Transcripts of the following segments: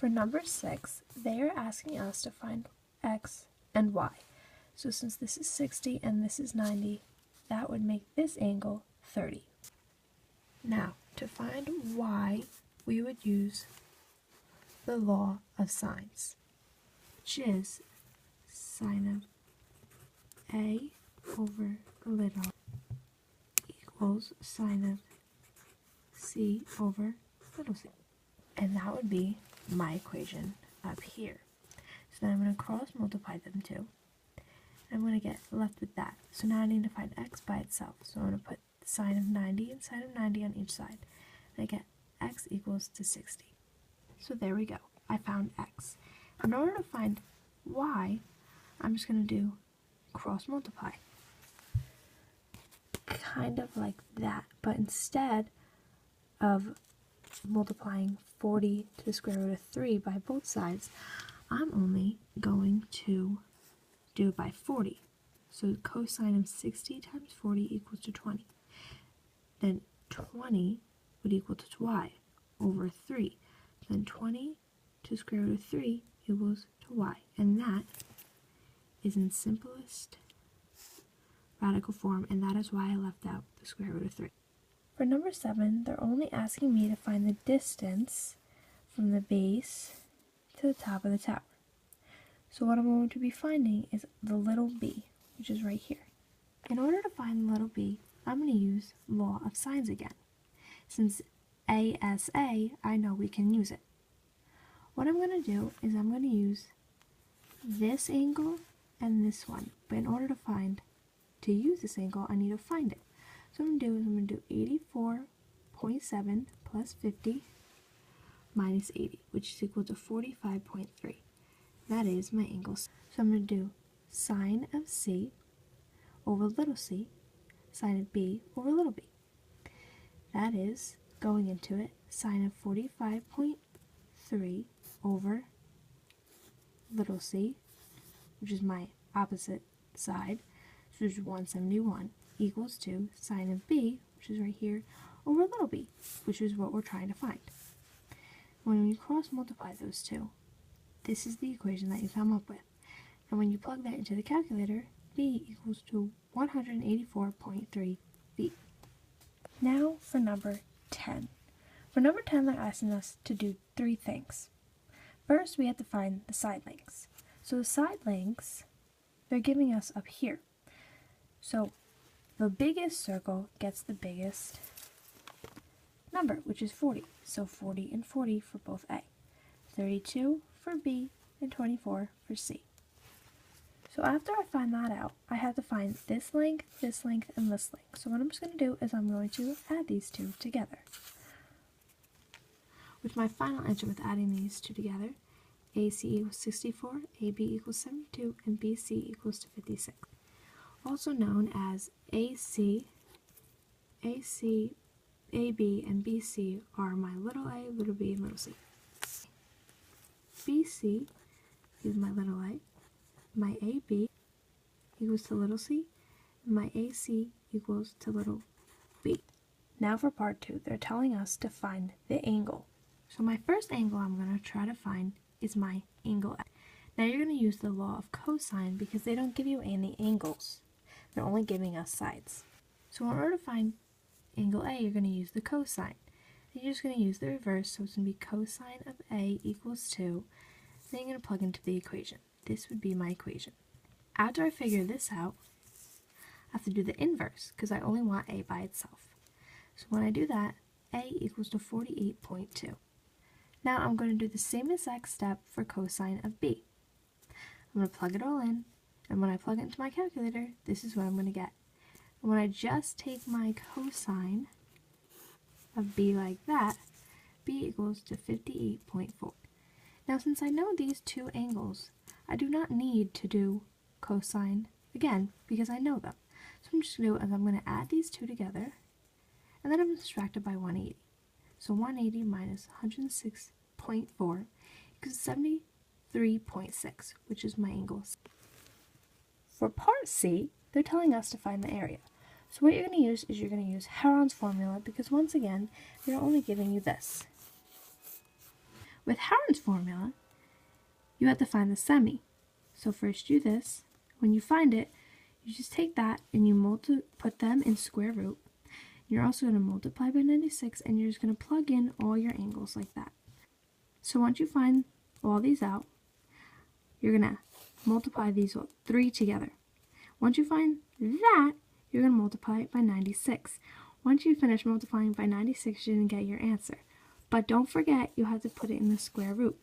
For number 6, they are asking us to find x and y. So since this is 60 and this is 90, that would make this angle 30. Now, to find y, we would use the law of sines, which is sine of a over little equals sine of c over little c. And that would be my equation up here. So now I'm going to cross multiply them two. I'm going to get left with that. So now I need to find x by itself. So I'm going to put sine of 90 and sine of 90 on each side. And I get x equals to 60. So there we go. I found x. In order to find y, I'm just going to do cross multiply. Kind of like that. But instead of multiplying 40 to the square root of 3 by both sides, I'm only going to do it by 40. So cosine of 60 times 40 equals to 20. Then 20 would equal to y over 3. Then 20 to the square root of 3 equals to y. And that is in simplest radical form, and that is why I left out the square root of 3. For number 7, they're only asking me to find the distance from the base to the top of the tower. So what I'm going to be finding is the little b, which is right here. In order to find the little b, I'm going to use law of sines again. Since ASA, I know we can use it. What I'm going to do is I'm going to use this angle and this one. But in order to use this angle, I need to find it. So what I'm going to do 84.7 plus 50 minus 80, which is equal to 45.3. That is my angle. So I'm going to do sine of c over little c, sine of b over little b. That is, going into it, sine of 45.3 over little c, which is my opposite side, which is 171, equals to sine of b, which is right here, over little b, which is what we're trying to find. When we cross multiply those two, this is the equation that you come up with. And when you plug that into the calculator, b equals to 184.3 feet. Now for number 10. For number 10, they're asking us to do 3 things. First, we have to find the side lengths. So the side lengths, they're giving us up here. So the biggest circle gets the biggest number, which is 40. So 40 and 40 for both A, 32 for B, and 24 for C. So after I find that out, I have to find this length, and this length. So what I'm just going to do is I'm going to add these two together. With my final answer with adding these two together, AC equals 64, AB equals 72, and BC equals to 56. Also known as AB, and BC are my little a, little b, and little c. BC is my little a, my AB equals to little c, and my AC equals to little b. Now for part 2, they're telling us to find the angle. So my first angle I'm going to try to find is my angle A. Now you're going to use the law of cosine because they don't give you any angles. They're only giving us sides. So in order to find angle A, you're going to use the cosine. Then you're just going to use the reverse, so it's going to be cosine of A equals 2. Then you're going to plug into the equation. This would be my equation. After I figure this out, I have to do the inverse because I only want A by itself. So when I do that, A equals to 48.2. Now I'm going to do the same exact step for cosine of B. I'm going to plug it all in, and when I plug it into my calculator, this is what I'm going to get. And when I just take my cosine of B like that, B equals to 58.4. Now since I know these two angles, I do not need to do cosine again because I know them. So I'm just going to do is I'm going to add these two together, and then I'm going to subtract it by 180. So 180 minus 106.4 equals 73.6, which is my angle. For part C, they're telling us to find the area. So what you're going to use is you're going to use Heron's formula because once again, they're only giving you this. With Heron's formula, you have to find the semi. So first do this. When you find it, you just take that and you put them in square root. You're also going to multiply by 96, and you're just going to plug in all your angles like that. So once you find all these out, you're going to multiply these 3 together. Once you find that, you're going to multiply it by 96. Once you finish multiplying by 96, you're going to get your answer. But don't forget, you have to put it in the square root.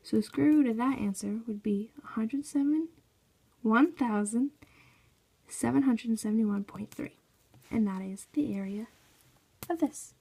So the square root of that answer would be 1,771.3. And that is the area of this.